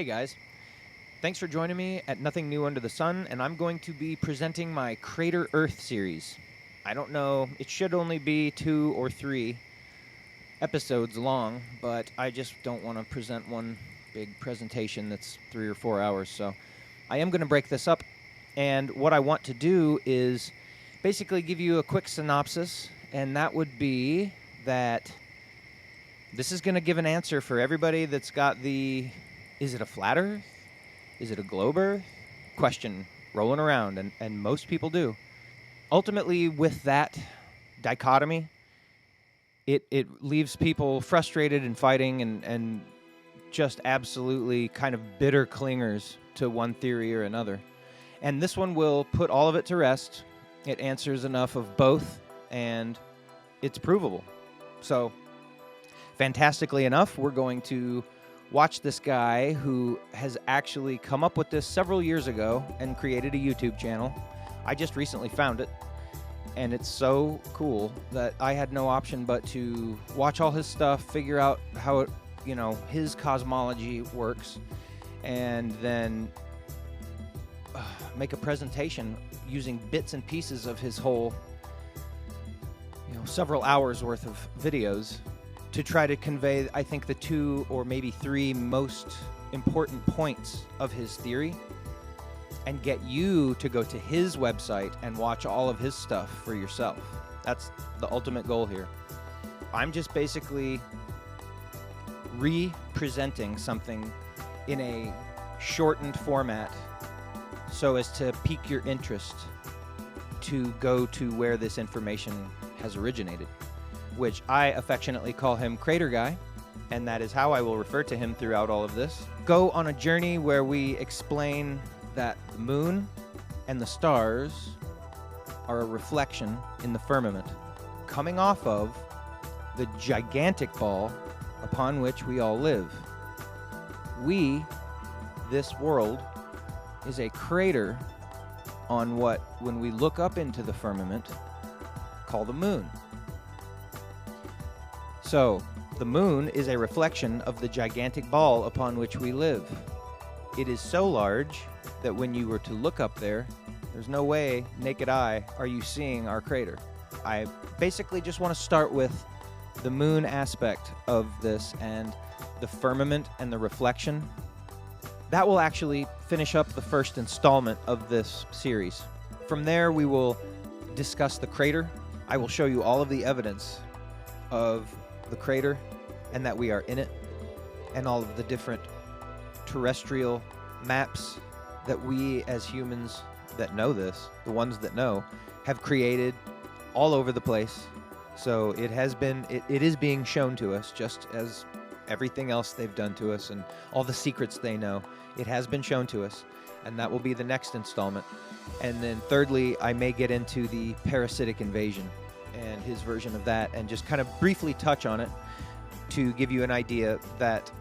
Hey guys, thanks for joining me at Nothing New Under the Sun, and I'm going to be presenting my Crater Earth series. I don't know, it should only be 2 or 3 episodes long, but I just don't want to present one big presentation that's 3 or 4 hours, so I am going to break this up, and what I want to do is basically give you a quick synopsis, and that would be that this is going to give an answer for everybody that's got the, is it a flat Earth? Is it a globe Earth? Question rolling around, and most people do. Ultimately, with that dichotomy, it leaves people frustrated and fighting and just absolutely kind of bitter clingers to one theory or another. And this one will put all of it to rest. It answers enough of both, and it's provable. So, fantastically enough, we're going to watch this guy who has actually come up with this several years ago and created a YouTube channel. I just recently found it, and it's so cool that I had no option but to watch all his stuff, figure out how it, his cosmology works, and then make a presentation using bits and pieces of his whole, several hours worth of videos to try to convey, I think, the 2 or maybe 3 most important points of his theory and get you to go to his website and watch all of his stuff for yourself. That's the ultimate goal here. I'm just basically re-presenting something in a shortened format so as to pique your interest to go to where this information has originated, which I affectionately call him Crater Guy, and that is how I will refer to him throughout all of this. Go on a journey where we explain that the moon and the stars are a reflection in the firmament, coming off of the gigantic ball upon which we all live. This world, is a crater on what, when we look up into the firmament, call the moon. So, the moon is a reflection of the gigantic ball upon which we live. It is so large that when you were to look up there, there's no way, naked eye, are you seeing our crater. I basically just want to start with the moon aspect of this and the firmament and the reflection. That will actually finish up the first installment of this series. From there, we will discuss the crater. I will show you all of the evidence of the crater and that we are in it, and all of the different terrestrial maps that we as humans that know this, the ones that know, have created all over the place. So it is being shown to us, just as everything else they've done to us and all the secrets they know. It has been shown to us, and that will be the next installment. And then thirdly, I may get into the parasitic invasion and his version of that, and just kind of briefly touch on it to give you an idea that,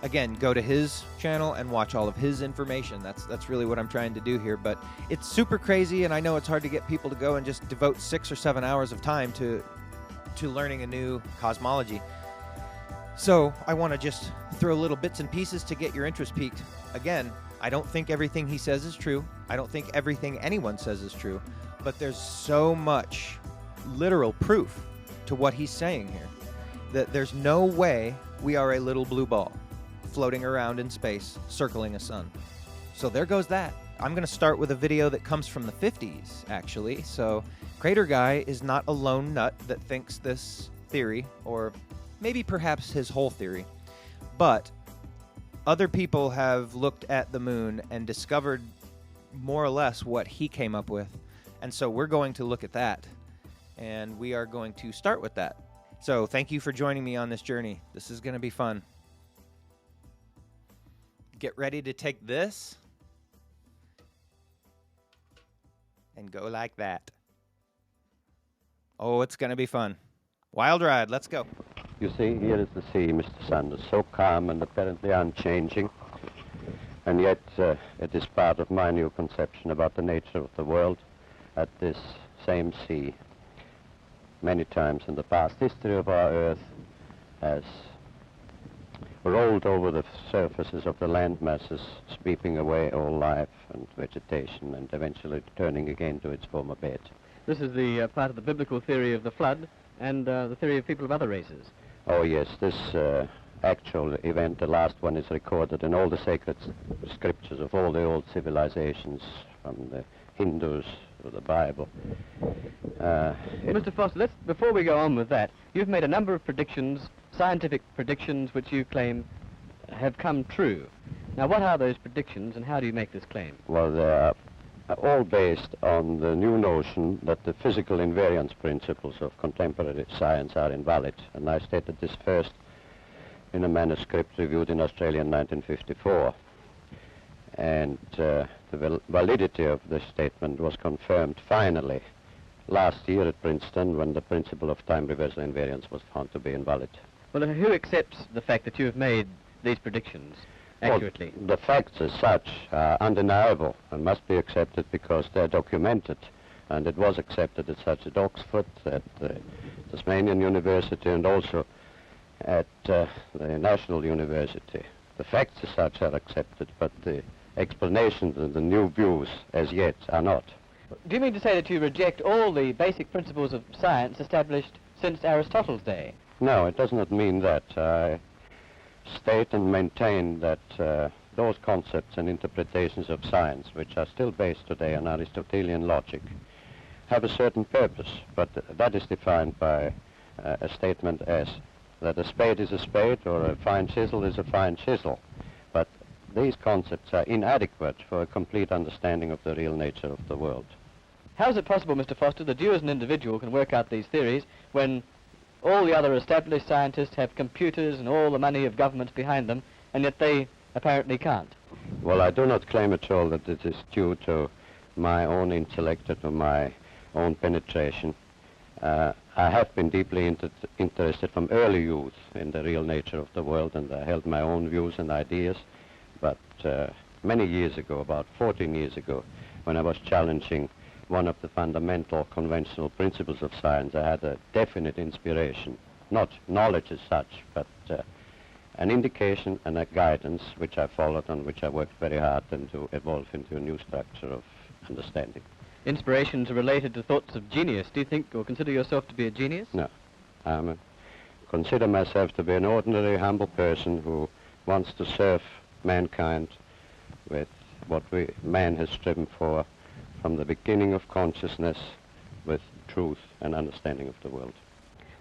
again, go to his channel and watch all of his information. That's really what I'm trying to do here. But it's super crazy, and I know it's hard to get people to go and just devote 6 or 7 hours of time to learning a new cosmology. So I want to just throw little bits and pieces to get your interest piqued. Again, I don't think everything he says is true. I don't think everything anyone says is true. But there's so much literal proof to what he's saying here that there's no way we are a little blue ball floating around in space, circling a sun. So there goes that. I'm going to start with a video that comes from the 50s, actually. So Crater Guy is not a lone nut that thinks this theory, or maybe perhaps his whole theory, but other people have looked at the moon and discovered more or less what he came up with. And so we're going to look at that, and we are going to start with that. So thank you for joining me on this journey. This is going to be fun. Get ready to take this and go like that. Oh, it's going to be fun. Wild ride. Let's go. You see, here is the sea, Mr. Sanders, so calm and apparently unchanging. And yet it is part of my new conception about the nature of the world at this same sea. Many times in the past history of our Earth has rolled over the surfaces of the land masses, sweeping away all life and vegetation and eventually returning again to its former bed. This is the part of the biblical theory of the flood and the theory of people of other races. Oh yes, this actual event, the last one, is recorded in all the sacred scriptures of all the old civilizations, from the Hindus to the Bible. Mr. Foster, before we go on with that, you've made a number of predictions, scientific predictions, which you claim have come true. Now, what are those predictions, and how do you make this claim? Well, they are all based on the new notion that the physical invariance principles of contemporary science are invalid. And I stated this first in a manuscript reviewed in Australia in 1954. And the validity of this statement was confirmed finally last year at Princeton, when the principle of time reversal invariance was found to be invalid. Well, who accepts the fact that you have made these predictions accurately? Well, the facts as such are undeniable and must be accepted because they're documented. And it was accepted at such at Oxford, at the Tasmanian University, and also at the National University. The facts as such are accepted, but the explanations and the new views as yet are not. Do you mean to say that you reject all the basic principles of science established since Aristotle's day? No, it does not mean that. I state and maintain that those concepts and interpretations of science, which are still based today on Aristotelian logic, have a certain purpose, but that is defined by a statement as that a spade is a spade or a fine chisel is a fine chisel. But these concepts are inadequate for a complete understanding of the real nature of the world. How is it possible, Mr. Foster, that you as an individual can work out these theories when all the other established scientists have computers and all the money of governments behind them, and yet they apparently can't? Well, I do not claim at all that it is due to my own intellect or to my own penetration. I have been deeply interested from early youth in the real nature of the world, and I held my own views and ideas. But many years ago, about 14 years ago, when I was challenging one of the fundamental conventional principles of science, I had a definite inspiration, not knowledge as such, but an indication and a guidance which I followed and which I worked very hard and to evolve into a new structure of understanding. Inspirations are related to thoughts of genius. Do you think or consider yourself to be a genius? No. I consider myself to be an ordinary, humble person who wants to serve mankind with what man has striven for from the beginning of consciousness, with truth and understanding of the world.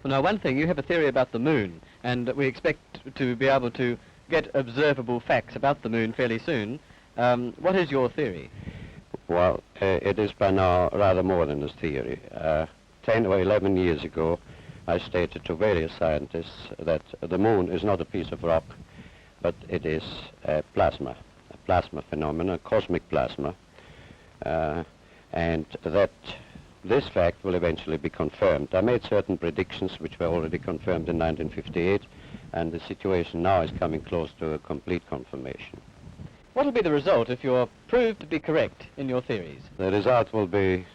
Well, now, one thing, you have a theory about the moon, and we expect to be able to get observable facts about the moon fairly soon. What is your theory? Well, it is by now rather more than a theory. 10 or 11 years ago, I stated to various scientists that the moon is not a piece of rock, but it is a plasma phenomenon, a cosmic plasma, and that this fact will eventually be confirmed. I made certain predictions which were already confirmed in 1958, and the situation now is coming close to a complete confirmation. What will be the result if you're proved to be correct in your theories? The result will be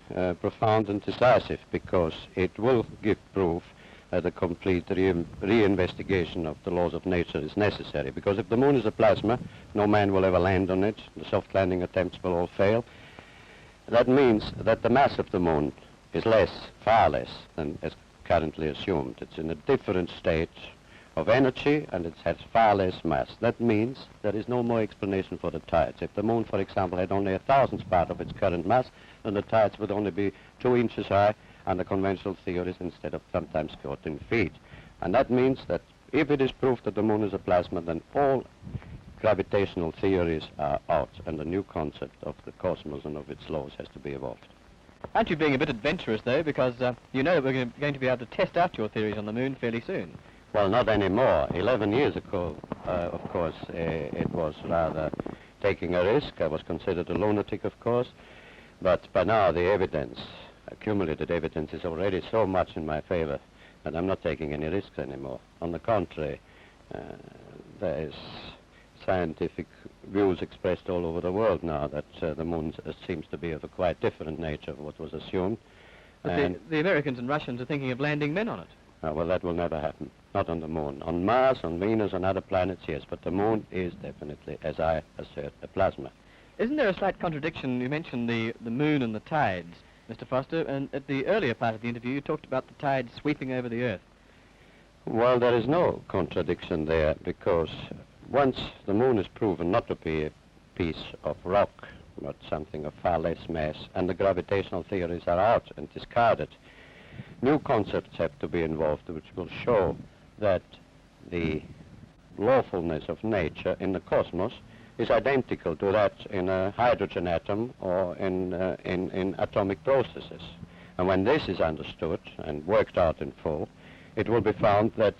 profound and decisive, because it will give proof that a complete reinvestigation of the laws of nature is necessary. Because if the moon is a plasma, no man will ever land on it. The soft landing attempts will all fail. That means that the mass of the moon is less, far less, than is currently assumed. It's in a different state of energy, and it has far less mass. That means there is no more explanation for the tides. If the moon, for example, had only 1,000th part of its current mass, then the tides would only be 2 inches high under conventional theories instead of sometimes 14 feet. And that means that if it is proved that the moon is a plasma, then all gravitational theories are out, and a new concept of the cosmos and of its laws has to be evolved. Aren't you being a bit adventurous, though, because you know that we're going to be able to test out your theories on the moon fairly soon? Well, not anymore. 11 years ago, of course, it was rather taking a risk. I was considered a lunatic, of course, but by now the evidence, accumulated evidence, is already so much in my favor that I'm not taking any risks anymore. On the contrary, there is scientific views expressed all over the world now that the moon seems to be of a quite different nature of what was assumed. But the Americans and Russians are thinking of landing men on it. Well, that will never happen. Not on the moon. On Mars, on Venus, on other planets, yes, but the moon is definitely, as I assert, a plasma. Isn't there a slight contradiction? You mentioned the moon and the tides, Mr. Foster, and at the earlier part of the interview you talked about the tides sweeping over the Earth. Well, there is no contradiction there, because once the moon is proven not to be a piece of rock, but something of far less mass, and the gravitational theories are out and discarded, new concepts have to be involved which will show that the lawfulness of nature in the cosmos is identical to that in a hydrogen atom or in atomic processes. And when this is understood and worked out in full, it will be found that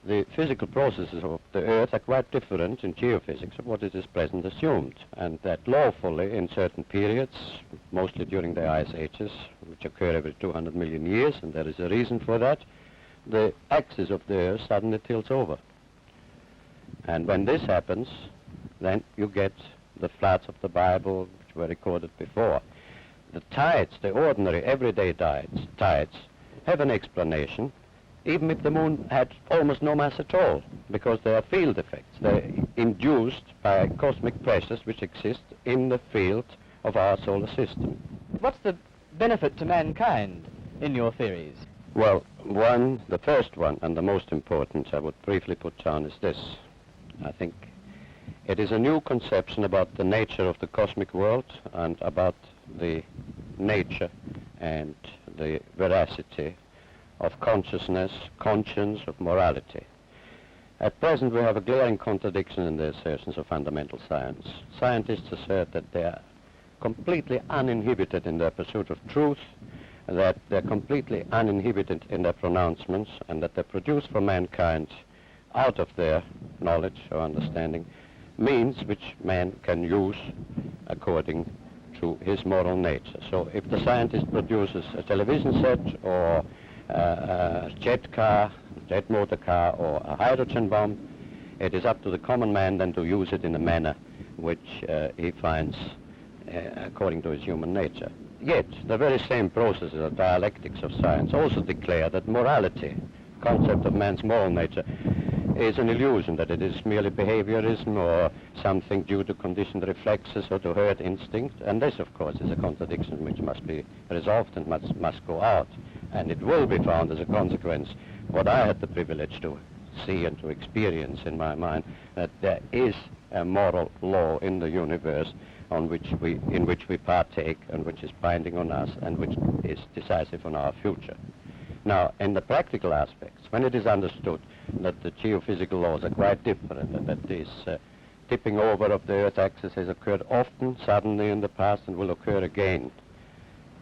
the physical processes of the Earth are quite different in geophysics of what it is present assumed, and that lawfully in certain periods, mostly during the ice ages, which occur every 200 million years, and there is a reason for that, the axis of the Earth suddenly tilts over. And when this happens, then you get the floods of the Bible, which were recorded before. The tides, the ordinary everyday tides have an explanation, even if the moon had almost no mass at all, because they are field effects. They're induced by cosmic pressures which exist in the field of our solar system. What's the benefit to mankind in your theories? Well, the first one, and the most important I would briefly put down, is this. I think it is a new conception about the nature of the cosmic world and about the nature and the veracity of consciousness, conscience, of morality. At present we have a glaring contradiction in the assertions of fundamental science. Scientists assert that they are completely uninhibited in their pursuit of truth, that they're completely uninhibited in their pronouncements, and that they produce for mankind, out of their knowledge or understanding, means which man can use according to his moral nature. So if the scientist produces a television set or a jet motor car, or a hydrogen bomb, it is up to the common man then to use it in a manner which he finds according to his human nature. Yet, the very same processes of dialectics of science also declare that morality, concept of man's moral nature, is an illusion, that it is merely behaviorism or something due to conditioned reflexes or to herd instinct. And this, of course, is a contradiction which must be resolved and must go out. And it will be found as a consequence, what I had the privilege to see and to experience in my mind, that there is a moral law in the universe in which we partake and which is binding on us and which is decisive on our future. Now, in the practical aspects, when it is understood that the geophysical laws are quite different and that this tipping over of the Earth axis has occurred often, suddenly in the past, and will occur again,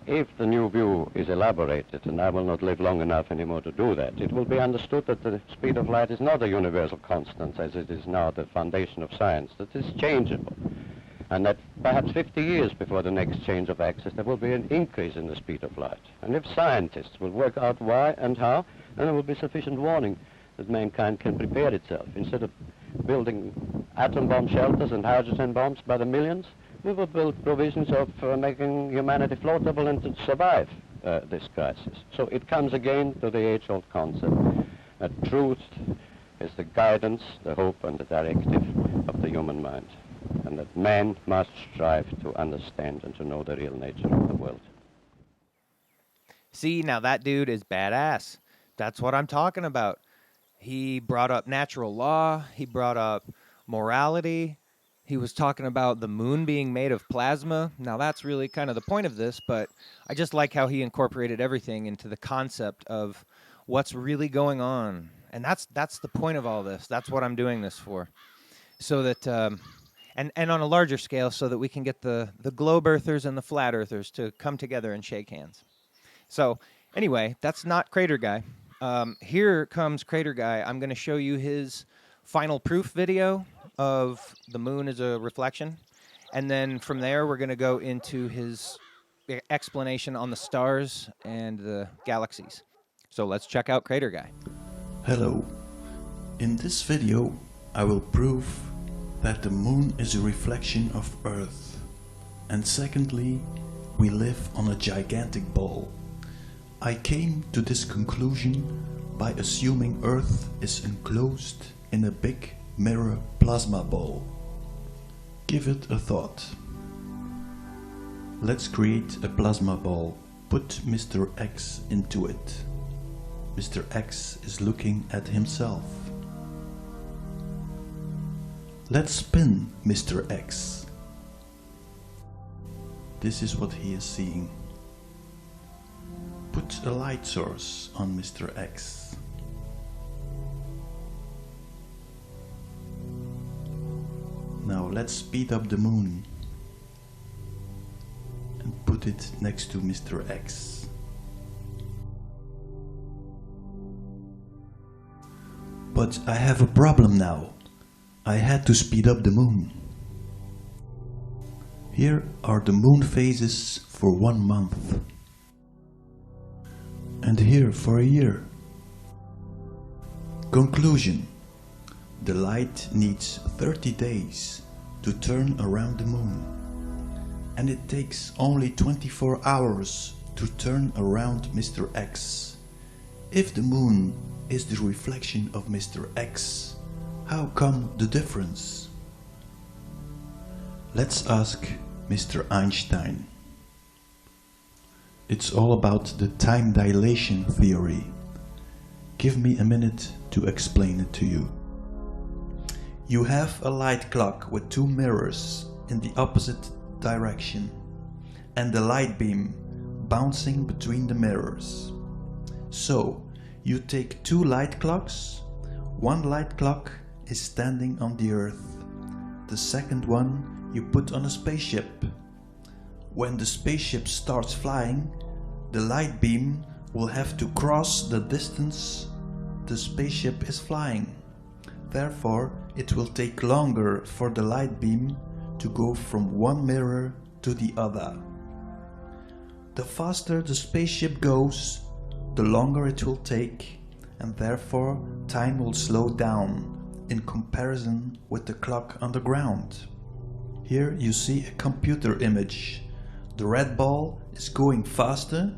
if the new view is elaborated, and I will not live long enough anymore to do that, it will be understood that the speed of light is not a universal constant as it is now the foundation of science, that it is changeable. And that perhaps 50 years before the next change of axis there will be an increase in the speed of light. And if scientists will work out why and how, then there will be sufficient warning that mankind can prepare itself. Instead of building atom bomb shelters and hydrogen bombs by the millions, we will build provisions of making humanity floatable and to survive this crisis. So it comes again to the age-old concept that truth is the guidance, the hope, and the directive of the human mind, and that man must strive to understand and to know the real nature of the world. See, now that dude is badass. That's what I'm talking about. He brought up natural law. He brought up morality. He was talking about the moon being made of plasma. Now, that's really kind of the point of this, but I just like how he incorporated everything into the concept of what's really going on. And that's the point of all this. That's what I'm doing this for. So that, and on a larger scale, so that we can get the globe earthers and the flat earthers to come together and shake hands. So, anyway, that's not Crater Guy. Here comes Crater Guy. I'm going to show you his final proof video of the moon as a reflection. And then from there, we're going to go into his explanation on the stars and the galaxies. So let's check out Crater Guy. Hello. In this video, I will prove that the moon is a reflection of Earth. And secondly, we live on a gigantic ball. I came to this conclusion by assuming Earth is enclosed in a big mirror plasma ball. Give it a thought. Let's create a plasma ball. Put Mr. X into it. Mr. X is looking at himself. Let's spin Mr. X. This is what he is seeing. Put a light source on Mr. X. Now let's speed up the moon and put it next to Mr. X. But I have a problem now. I had to speed up the moon. Here are the moon phases for 1 month. And here for a year. Conclusion. The light needs 30 days to turn around the moon. And it takes only 24 hours to turn around Mr. X. If the moon is the reflection of Mr. X, how come the difference? Let's ask Mr. Einstein. It's all about the time dilation theory. Give me a minute to explain it to you. You have a light clock with 2 mirrors in the opposite direction and the light beam bouncing between the mirrors. So you take 2 light clocks. One light clock is standing on the Earth. The second one you put on a spaceship. When the spaceship starts flying, the light beam will have to cross the distance the spaceship is flying. Therefore, it will take longer for the light beam to go from one mirror to the other. The faster the spaceship goes, the longer it will take, and therefore time will slow down in comparison with the clock on the ground. Here you see a computer image. The red ball is going faster,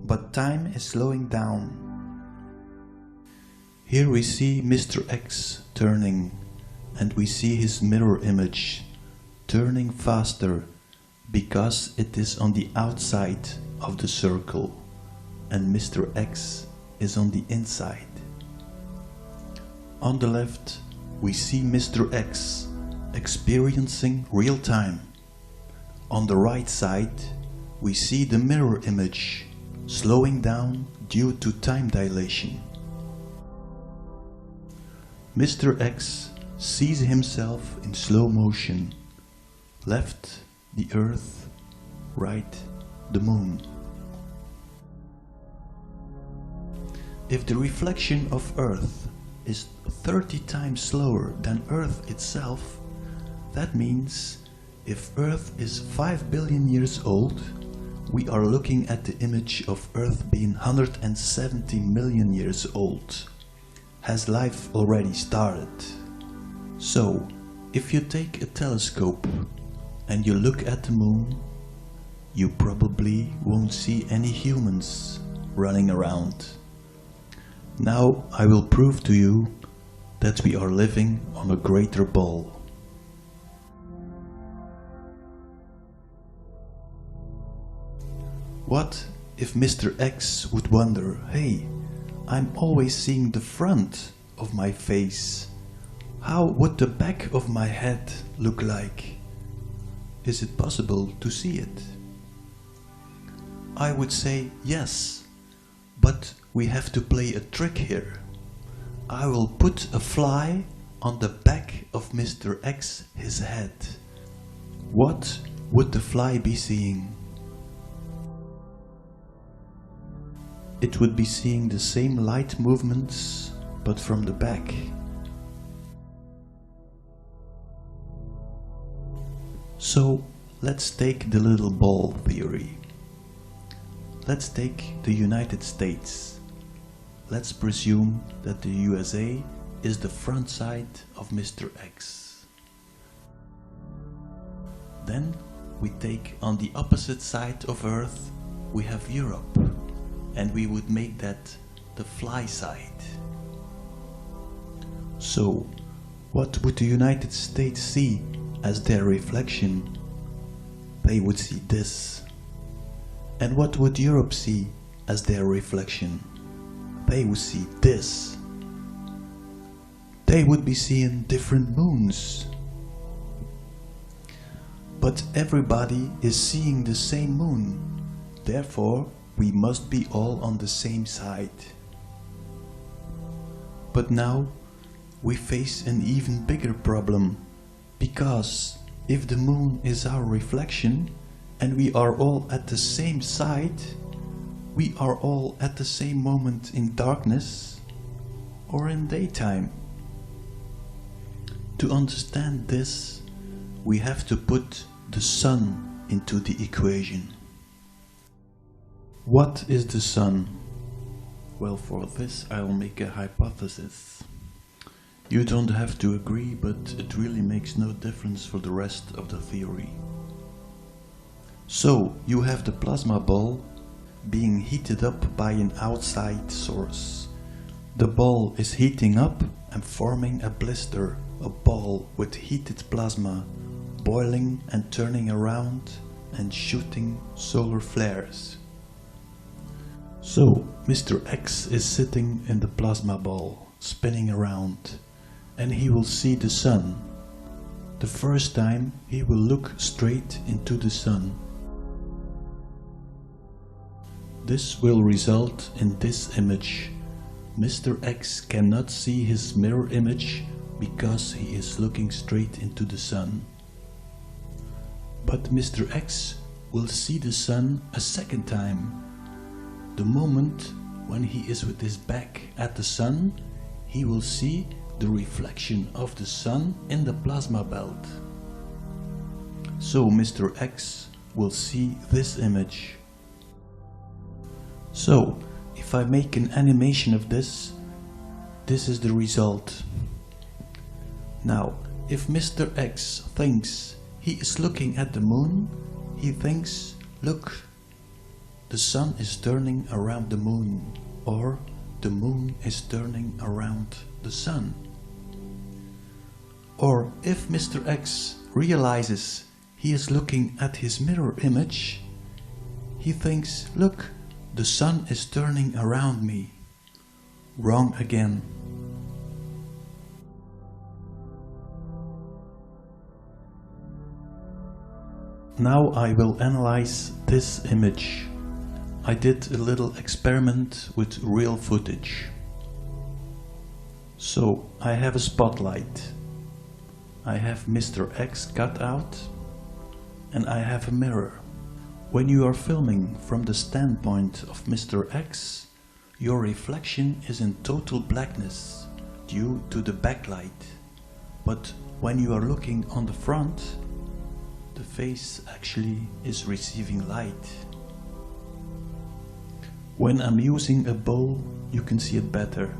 but time is slowing down. Here we see Mr. X turning, and we see his mirror image turning faster because it is on the outside of the circle and Mr. X is on the inside. On the left we see Mr. X experiencing real time. On the right side we see the mirror image slowing down due to time dilation. Mr. X sees himself in slow motion. Left, the Earth, right, the Moon. If the reflection of Earth is 30 times slower than Earth itself, that means if Earth is 5 billion years old, we are looking at the image of Earth being 170 million years old. Has life already started? So, if you take a telescope and you look at the moon, you probably won't see any humans running around. Now I will prove to you that we are living on a greater ball. What if Mr. X would wonder, hey, I'm always seeing the front of my face. How would the back of my head look like? Is it possible to see it? I would say yes, but we have to play a trick here. I will put a fly on the back of Mr. X, his head. What would the fly be seeing? It would be seeing the same light movements, but from the back. So let's take the little ball theory. Let's take the United States. Let's presume that the USA is the front side of Mr. X. Then we take on the opposite side of Earth, we have Europe. and we would make that the fly side. So, what would the United States see as their reflection? They would see this. And what would Europe see as their reflection? They would see this. They would be seeing different moons. But everybody is seeing the same moon. Therefore, we must be all on the same side. But now, we face an even bigger problem, because if the moon is our reflection and we are all at the same side, we are all at the same moment in darkness or in daytime. To understand this, we have to put the sun into the equation. What is the sun? Well, for this I'll make a hypothesis. You don't have to agree, but it really makes no difference for the rest of the theory. So, you have the plasma ball being heated up by an outside source. The ball is heating up and forming a blister, a ball with heated plasma, boiling and turning around and shooting solar flares. So, Mr. X is sitting in the plasma ball, spinning around, and he will see the sun. The first time he will look straight into the sun. This will result in this image. Mr. X cannot see his mirror image because he is looking straight into the sun. But Mr. X will see the sun a second time. The moment when he is with his back at the sun, he will see the reflection of the sun in the plasma belt. So Mr. X will see this image. So, if I make an animation of this, this is the result. Now, if Mr. X thinks he is looking at the moon, he thinks, look, the sun is turning around the moon, or the moon is turning around the sun. Or if Mr. X realizes he is looking at his mirror image, he thinks, look, the sun is turning around me. Wrong again. Now I will analyze this image. I did a little experiment with real footage. So I have a spotlight. I have Mr. X cut out, and I have a mirror. When you are filming from the standpoint of Mr. X, your reflection is in total blackness due to the backlight. But when you are looking on the front, the face actually is receiving light. When I'm using a bowl, you can see it better.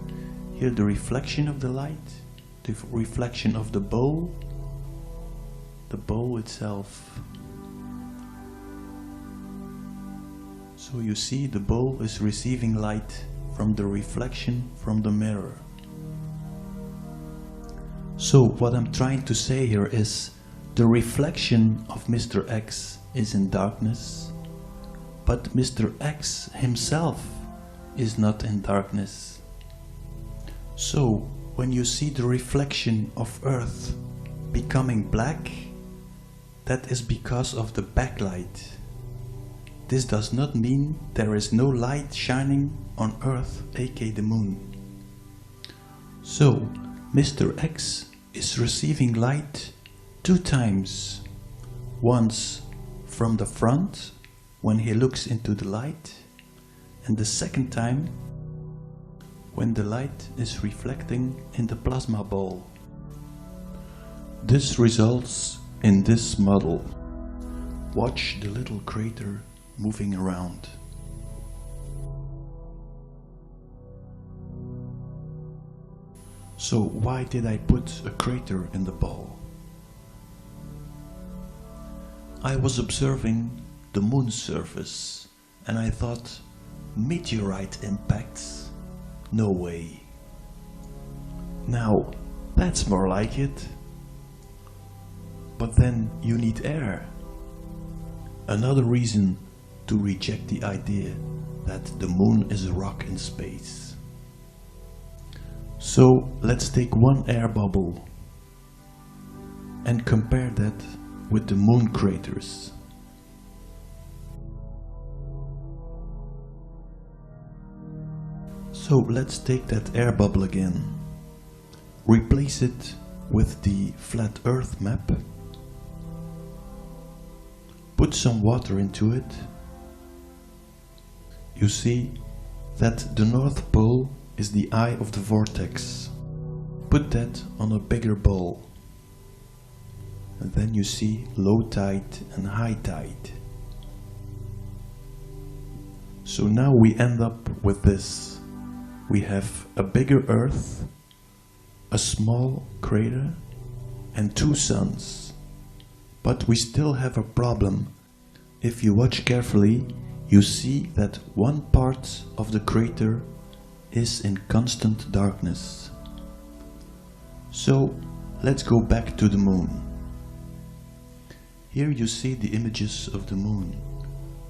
Here the reflection of the light, the reflection of the bowl itself. So you see the bowl is receiving light from the reflection from the mirror. So what I'm trying to say here is the reflection of Mr. X is in darkness, but Mr. X himself is not in darkness. So when you see the reflection of Earth becoming black, that is because of the backlight. This does not mean there is no light shining on Earth, aka the moon. So Mr. X is receiving light 2 times. Once from the front when he looks into the light, and the second time when the light is reflecting in the plasma ball. This results in this model. Watch the little crater moving around. So why did I put a crater in the ball? I was observing the moon's surface and I thought, meteorite impacts? No way. Now, that's more like it. But then you need air. Another reason to reject the idea that the moon is a rock in space. So let's take one air bubble and compare that with the moon craters. So let's take that air bubble again, replace it with the flat Earth map, put some water into it. You see that the North Pole is the eye of the vortex. Put that on a bigger ball. And then you see low tide and high tide. So now we end up with this. We have a bigger Earth, a small crater, and two suns. But we still have a problem. If you watch carefully, you see that one part of the crater is in constant darkness. So let's go back to the moon. Here you see the images of the moon,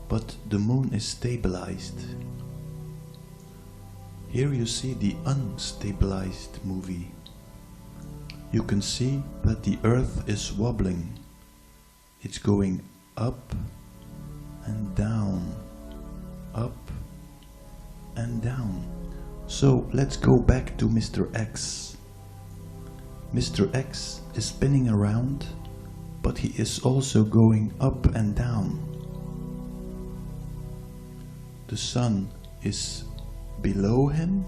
but the moon is stabilized. Here you see the unstabilized movie. You can see that the Earth is wobbling. It's going up and down, up and down. So let's go back to Mr. X. Mr. X is spinning around, but he is also going up and down. The sun is below him,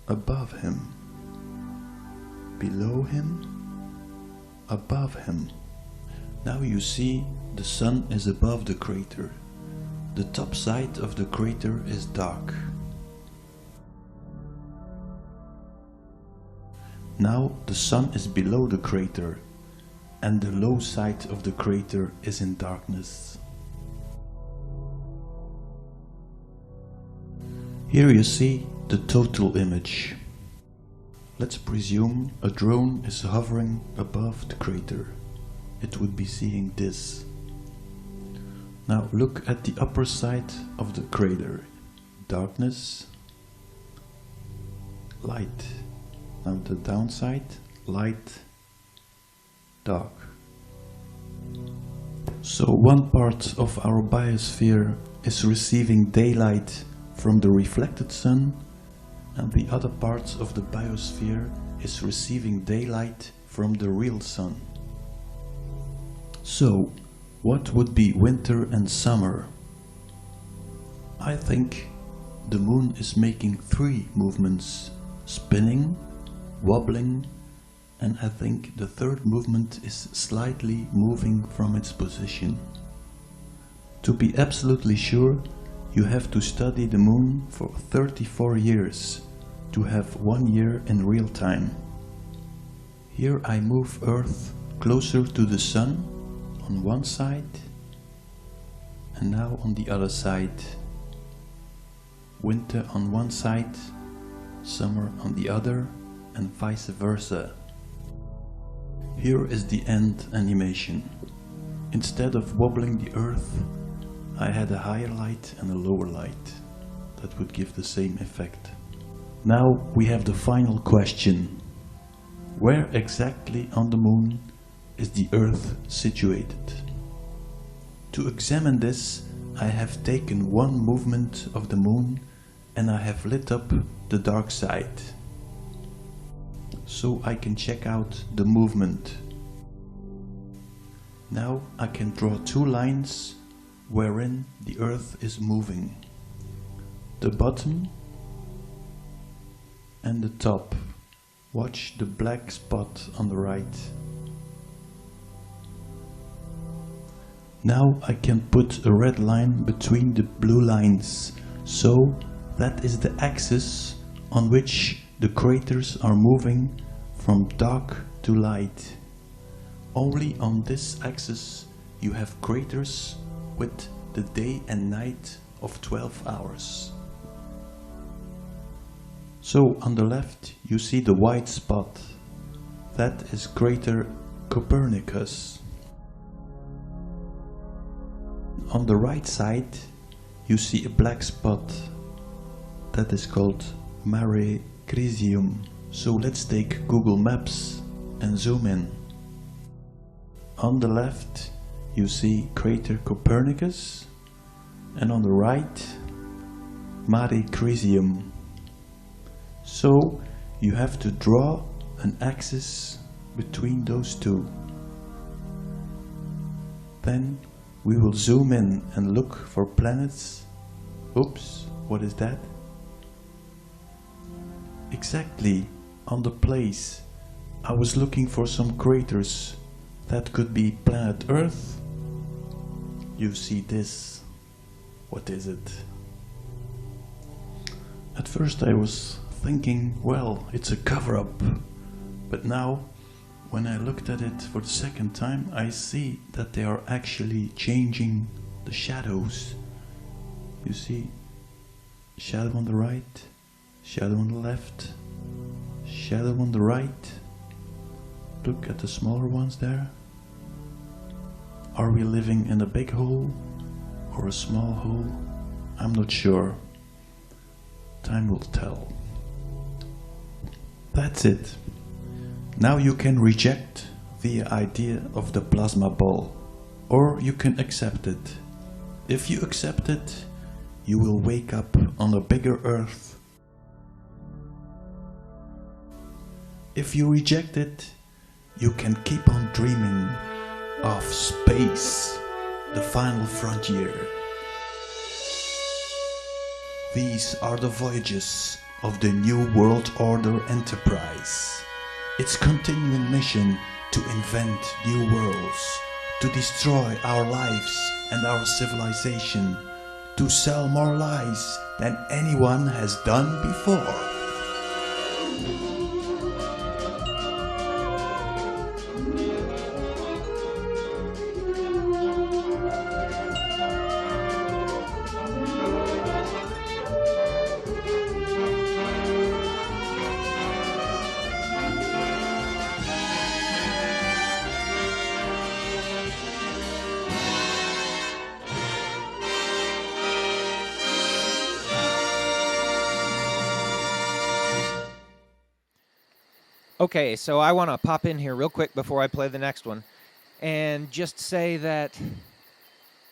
above him, below him, above him. Now you see the sun is above the crater. The top side of the crater is dark. Now the sun is below the crater and the low side of the crater is in darkness. Here you see the total image. Let's presume a drone is hovering above the crater. It would be seeing this. Now look at the upper side of the crater. Darkness, light. Now the downside, light, dark. So one part of our biosphere is receiving daylight from the reflected sun, and the other part of the biosphere is receiving daylight from the real sun. So, what would be winter and summer? I think the moon is making three movements: spinning, wobbling, and I think the third movement is slightly moving from its position. To be absolutely sure, you have to study the moon for 34 years to have 1 year in real time. Here I move Earth closer to the sun on one side and now on the other side. Winter on one side, summer on the other, and vice versa. Here is the end animation. Instead of wobbling the Earth, I had a higher light and a lower light. That would give the same effect. Now we have the final question. Where exactly on the moon is the Earth situated? To examine this, I have taken one movement of the moon and I have lit up the dark side. So I can check out the movement. Now I can draw two lines wherein the Earth is moving. The bottom and the top. Watch the black spot on the right. Now I can put a red line between the blue lines, so that is the axis on which the craters are moving from dark to light. Only on this axis you have craters with the day and night of 12 hours. So on the left you see the white spot. That is crater Copernicus. On the right side you see a black spot. That is called Mare Crisium. So let's take Google Maps and zoom in. On the left you see crater Copernicus, and on the right Mare Crisium. So you have to draw an axis between those two. Then we will zoom in and look for planets. Oops, what is that? Exactly on the place. I was looking for some craters. That could be planet Earth. You see this. What is it? At first I was thinking, well, it's a cover-up. But now, when I looked at it for the second time, I see that they are actually changing the shadows. You see, shadow on the right, shadow on the left, shadow on the right. Look at the smaller ones there. Are we living in a big hole or a small hole? I'm not sure. Time will tell. That's it. Now you can reject the idea of the plasma ball, or you can accept it. If you accept it, you will wake up on a bigger Earth. If you reject it, you can keep on dreaming of space, the final frontier. These are the voyages of the New World Order Enterprise. Its continuing mission to invent new worlds, to destroy our lives and our civilization, to sell more lies than anyone has done before. Okay, so I want to pop in here real quick before I play the next one, and just say that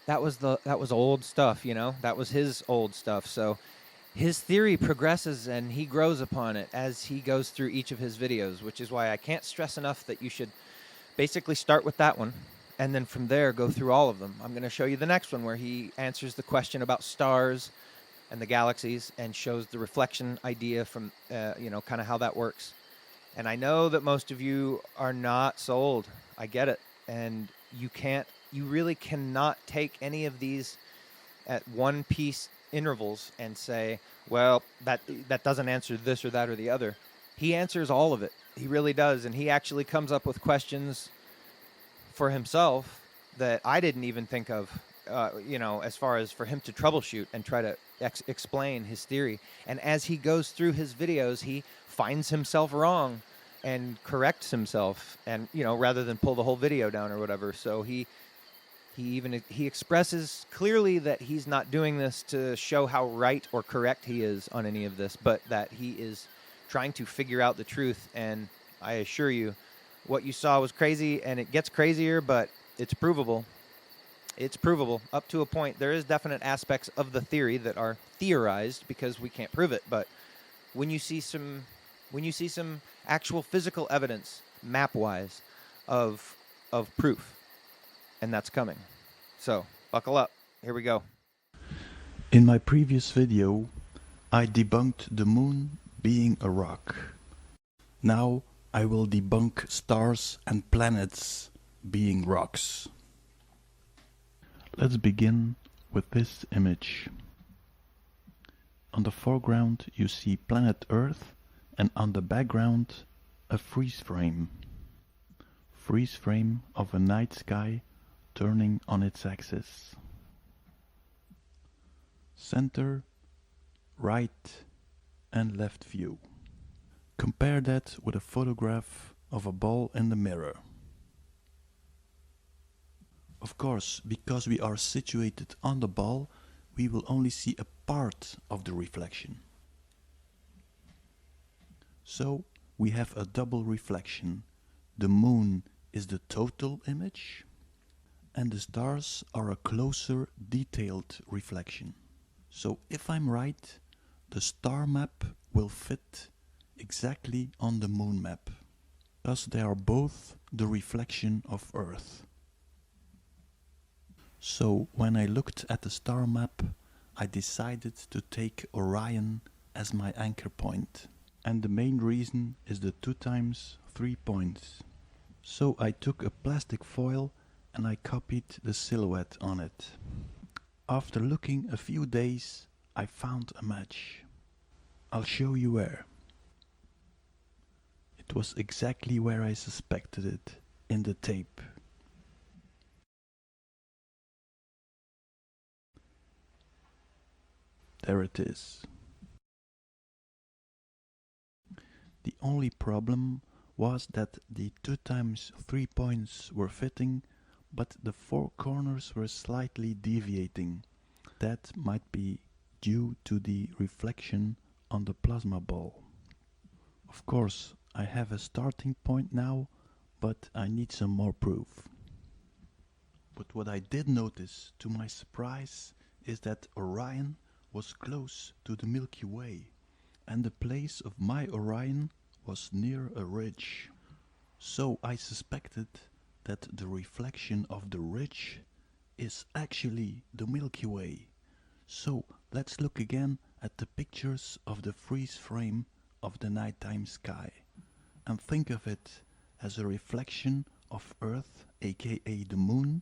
that was old stuff, you know. That was his old stuff. So his theory progresses and he grows upon it as he goes through each of his videos, which is why I can't stress enough that you should basically start with that one, and then from there go through all of them. I'm going to show you the next one where he answers the question about stars and the galaxies and shows the reflection idea from, kind of how that works. And I know that most of you are not sold. I get it. And you really cannot take any of these at one piece intervals and say, well, that doesn't answer this or that or the other. He answers all of it. He really does. And he actually comes up with questions for himself that I didn't even think of, as far as for him to troubleshoot and try to explain his theory. And as he goes through his videos, he finds himself wrong and corrects himself, and rather than pull the whole video down or whatever. So he expresses clearly that he's not doing this to show how right or correct he is on any of this, but that he is trying to figure out the truth. And I assure you, what you saw was crazy, and it gets crazier, but it's provable. It's provable up to a point. There is definite aspects of the theory that are theorized because we can't prove it, but when you see some actual physical evidence, map-wise, of proof, and that's coming. So, buckle up. Here we go. In my previous video, I debunked the moon being a rock. Now I will debunk stars and planets being rocks. Let's begin with this image. On the foreground you see planet Earth, and on the background a freeze frame. Freeze frame of a night sky turning on its axis. center, right and left view. Compare that with a photograph of a ball in the mirror. Of course, because we are situated on the ball, we will only see a part of the reflection. So we have a double reflection. The moon is the total image, and the stars are a closer, detailed reflection. So if I'm right, the star map will fit exactly on the moon map, thus they are both the reflection of Earth. So when I looked at the star map, I decided to take Orion as my anchor point. And the main reason is the 2 times 3 points. So I took a plastic foil and I copied the silhouette on it. After looking a few days, I found a match. I'll show you where. It was exactly where I suspected it, in the tape. There it is. The only problem was that the 2 times 3 points were fitting, but the 4 corners were slightly deviating. That might be due to the reflection on the plasma ball. Of course, I have a starting point now, but I need some more proof. But what I did notice, to my surprise, is that Orion was close to the Milky Way, and the place of my Orion was near a ridge. So I suspected that the reflection of the ridge is actually the Milky Way. So let's look again at the pictures of the freeze frame of the nighttime sky and think of it as a reflection of Earth, aka the moon,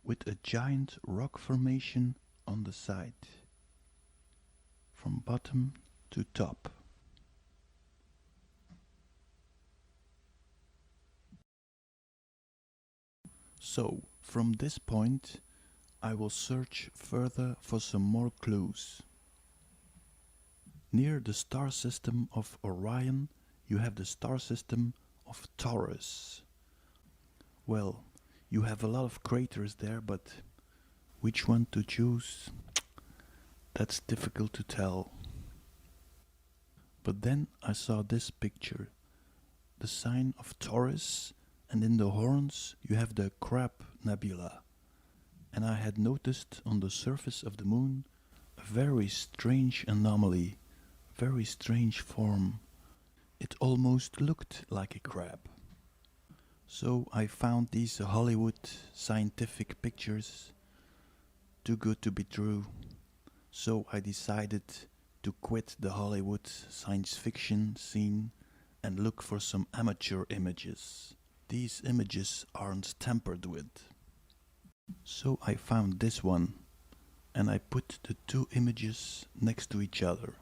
with a giant rock formation on the side, from bottom to top. So, from this point, I will search further for some more clues. Near the star system of Orion, you have the star system of Taurus. Well, you have a lot of craters there, but which one to choose? That's difficult to tell. But then I saw this picture, the sign of Taurus, and in the horns you have the Crab Nebula. And I had noticed on the surface of the moon a very strange anomaly, very strange form. It almost looked like a crab. So I found these Hollywood scientific pictures too good to be true. So I decided to quit the Hollywood science fiction scene and look for some amateur images. These images aren't tampered with. So I found this one and I put the 2 images next to each other.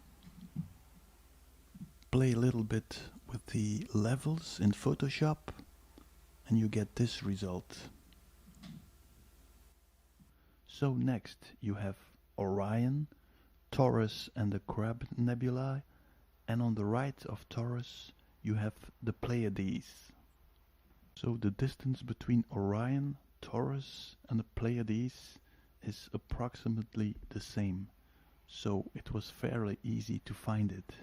Play a little bit with the levels in Photoshop and you get this result. So next you have Orion, Taurus and the Crab Nebula, and on the right of Taurus you have the Pleiades. So the distance between Orion, Taurus and the Pleiades is approximately the same, so it was fairly easy to find it.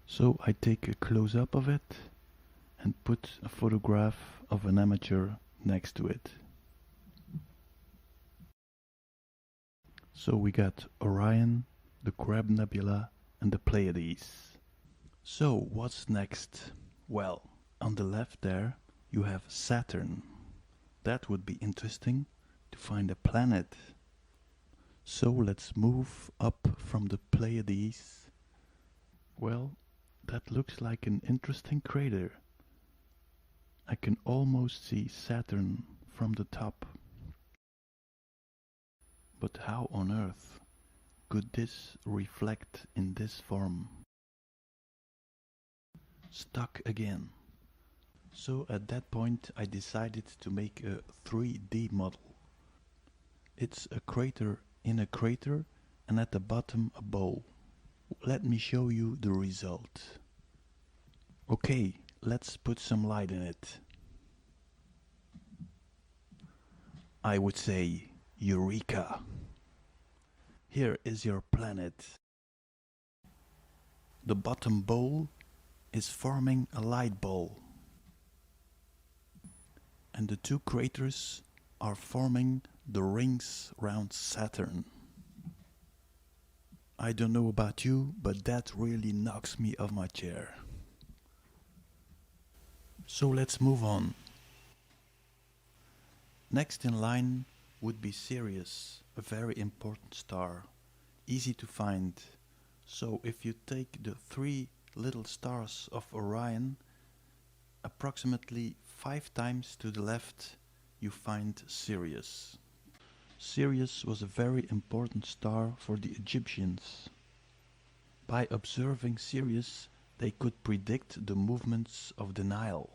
So I take a close-up of it and put a photograph of an amateur next to it. So we got Orion, the Crab Nebula and the Pleiades. So what's next? Well, on the left there you have Saturn. That would be interesting to find a planet. So let's move up from the Pleiades. Well, that looks like an interesting crater. I can almost see Saturn from the top. But how on earth could this reflect in this form? Stuck again. So at that point I decided to make a 3D model. It's a crater in a crater and at the bottom a bowl. Let me show you the result. Okay, let's put some light in it. I would say, Eureka! Here is your planet. The bottom bowl is forming a light ball. And the two craters are forming the rings round Saturn. I don't know about you, but that really knocks me off my chair. So let's move on. Next in line would be Sirius, a very important star, easy to find. So if you take the 3 little stars of Orion, approximately 5 times to the left you find Sirius. Sirius was a very important star for the Egyptians. By observing Sirius, they could predict the movements of the Nile.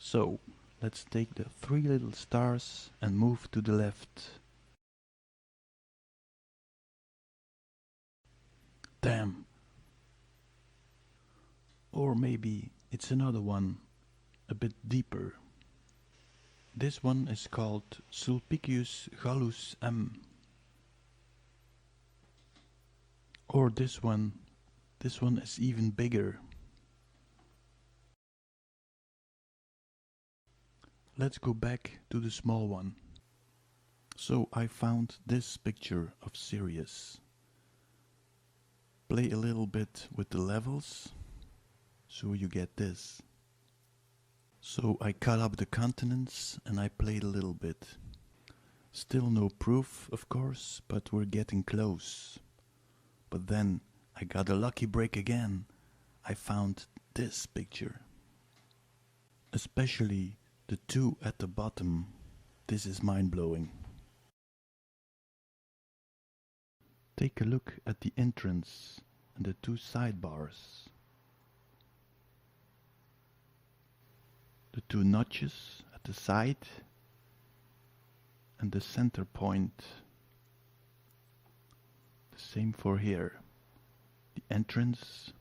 So, let's take the 3 little stars and move to the left. Damn! Or maybe it's another one, a bit deeper. This one is called Sulpicius Gallus M. Or this one is even bigger. Let's go back to the small one. So I found this picture of Sirius. Play a little bit with the levels, so you get this. So I cut up the continents and I played a little bit. Still no proof, of course, but we're getting close. But then I got a lucky break again. I found this picture. Especially the 2 at the bottom. This is mind-blowing. Take a look at the entrance and the 2 sidebars. The 2 notches at the side and the center point. The same for here. The entrance,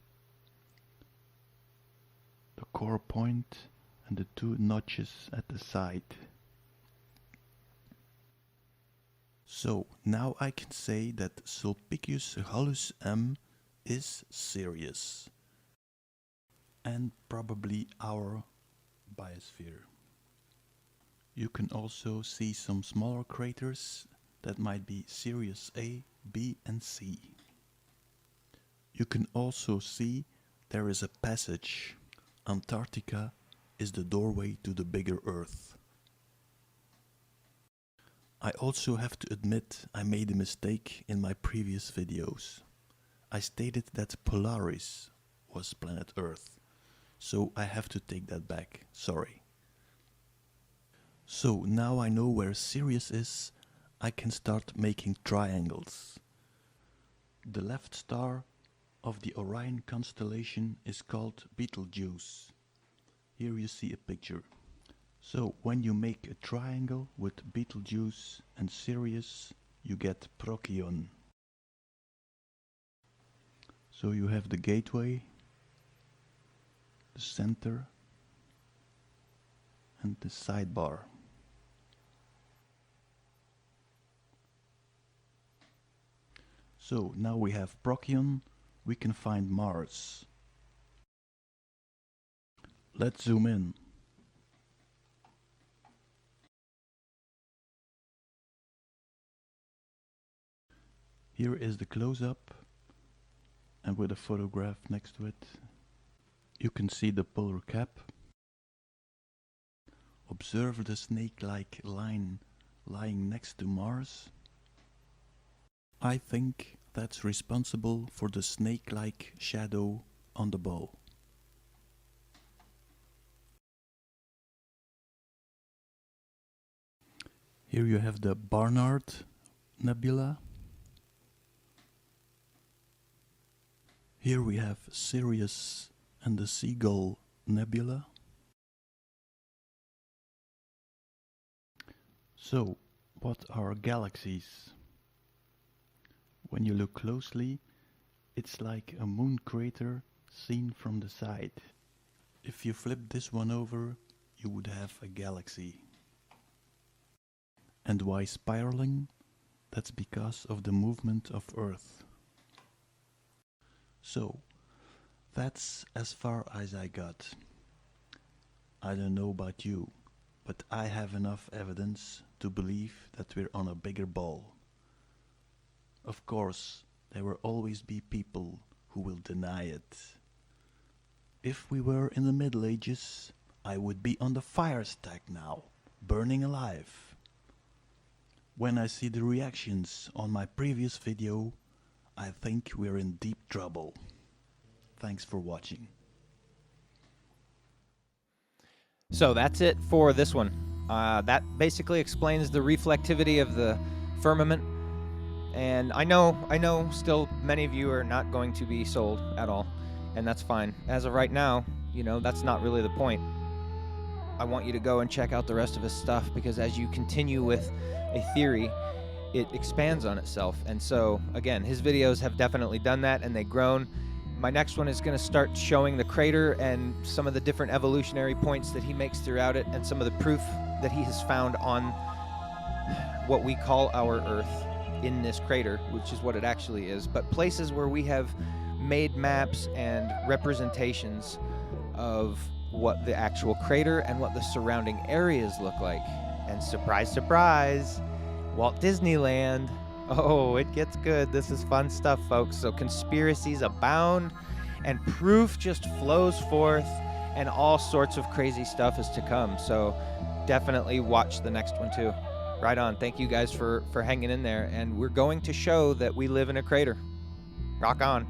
the core point and the 2 notches at the side. So now I can say that Sulpicius Gallus M is Sirius and probably our biosphere. You can also see some smaller craters that might be Sirius A, B and C. You can also see there is a passage. Antarctica is the doorway to the bigger Earth. I also have to admit I made a mistake in my previous videos. I stated that Polaris was planet Earth, so I have to take that back, sorry. So now I know where Sirius is, I can start making triangles. The left star of the Orion constellation is called Betelgeuse. Here you see a picture. So when you make a triangle with Betelgeuse and Sirius, you get Procyon. So you have the gateway, the center and the sidebar. So now we have Procyon, we can find Mars. Let's zoom in. Here is the close-up and with a photograph next to it. You can see the polar cap. Observe the snake-like line lying next to Mars. I think that's responsible for the snake-like shadow on the ball. Here you have the Barnard Nebula. Here we have Sirius and the seagull nebula. So, what are galaxies? When you look closely, it's like a moon crater seen from the side. If you flip this one over, you would have a galaxy. And why spiraling? That's because of the movement of Earth. So, that's as far as I got. I don't know about you, but I have enough evidence to believe that we're on a bigger ball. Of course, there will always be people who will deny it. If we were in the Middle Ages, I would be on the fire stack now, burning alive. When I see the reactions on my previous video, I think we're in deep trouble. Thanks for watching. So that's it for this one. That basically explains the reflectivity of the firmament. And I know still many of you are not going to be sold at all, and that's fine. As of right now, that's not really the point. I want you to go and check out the rest of his stuff, because as you continue with a theory, it expands on itself. And so, again, his videos have definitely done that, and they've grown. My next one is going to start showing the crater and some of the different evolutionary points that he makes throughout it, and some of the proof that he has found on what we call our Earth in this crater, which is what it actually is, but places where we have made maps and representations of what the actual crater and what the surrounding areas look like. And surprise, surprise, Walt Disneyland. Oh, it gets good. This is fun stuff, folks. So conspiracies abound, and proof just flows forth, and all sorts of crazy stuff is to come. So definitely watch the next one too. Right on. Thank you guys for hanging in there, and we're going to show that we live in a crater. Rock on.